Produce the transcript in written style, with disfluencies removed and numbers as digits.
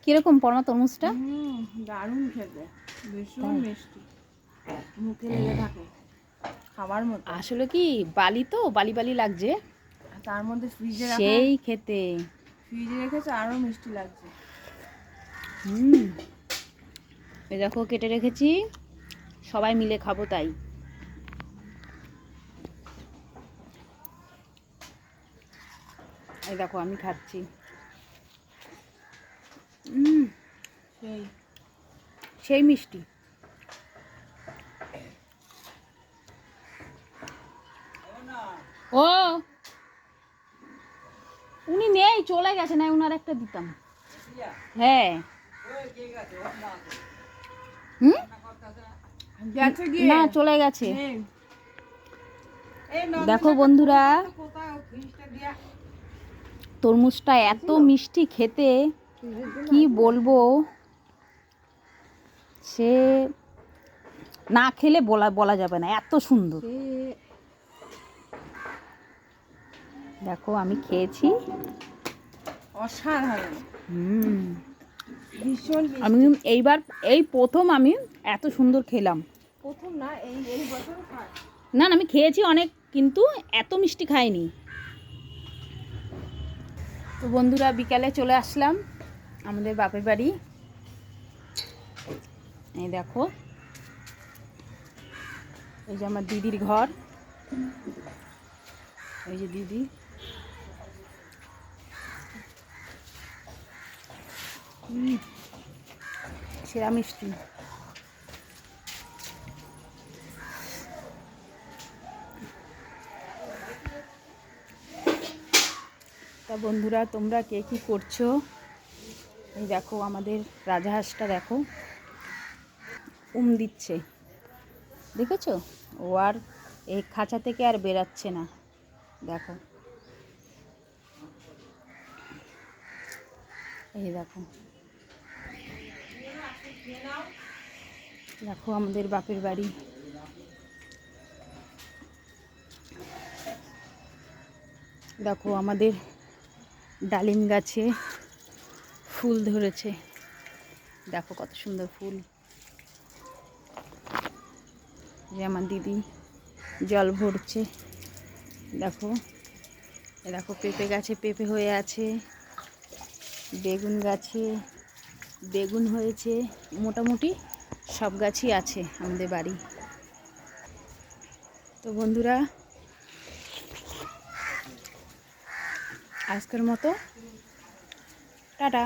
কিরকম পরমা তরমুজটা? দারুণ খেতে, ভীষণ মিষ্টি, মুখে লেগে থাকে খাবার মতো। আসলে কি বালি তো বালি বালি লাগছে, তার মধ্যে ফ্রিজে রাখা, সেই খেতে। ফ্রিজে রেখেছে আরো মিষ্টি লাগছে। এই দেখো কেটে রেখেছি, সবাই মিলে খাবো তাই। এই দেখো আমি খাচ্ছি। সেই সেই মিষ্টি। ও উনি নেই, চলে গেছে, না উনার একটা দিতাম। হ্যাঁ গেছে গিয়ে, না চলে গেছে। দেখো বন্ধুরা, তরমুজটা এত মিষ্টি খেতে, কি বলবো, সে না খেলে বলা যাবে না, এত সুন্দর। দেখো আমি খেয়েছি, অসাধারণ, ভীষণ। আমি এইবার এই প্রথম আমি এত সুন্দর খেলাম। প্রথম না, এই বছর খাই। না না আমি খেয়েছি অনেক, কিন্তু এত মিষ্টি খাইনি। তো বন্ধুরা বিকালে চলে আসলাম আমাদের বাপের বাড়ি। এই দেখো, এই যে আমার দিদির ঘর, এই যে দিদি। সেরা মিষ্টি। তা বন্ধুরা তোমরা কে কী করছো? এই দেখো আমাদের রাজহাঁসটা দেখো দিচ্ছে, দেখেছো? ও আর এই খাঁচা থেকে আর বেরাচ্ছে না, দেখো। এই দেখো, দেখো আমাদের বাপের বাড়ি। দেখো আমাদের ডালিম গাছে ফুল ধরেছে, দেখো কত সুন্দর ফুল। যে আমার দিদি জল ভরছে, দেখো। দেখো পেঁপে গাছে পেঁপে হয়ে আছে, বেগুন গাছে বেগুন হয়েছে, মোটামুটি সব গাছই আছে আমাদের বাড়ি। তো বন্ধুরা আজকের মতো টাটা।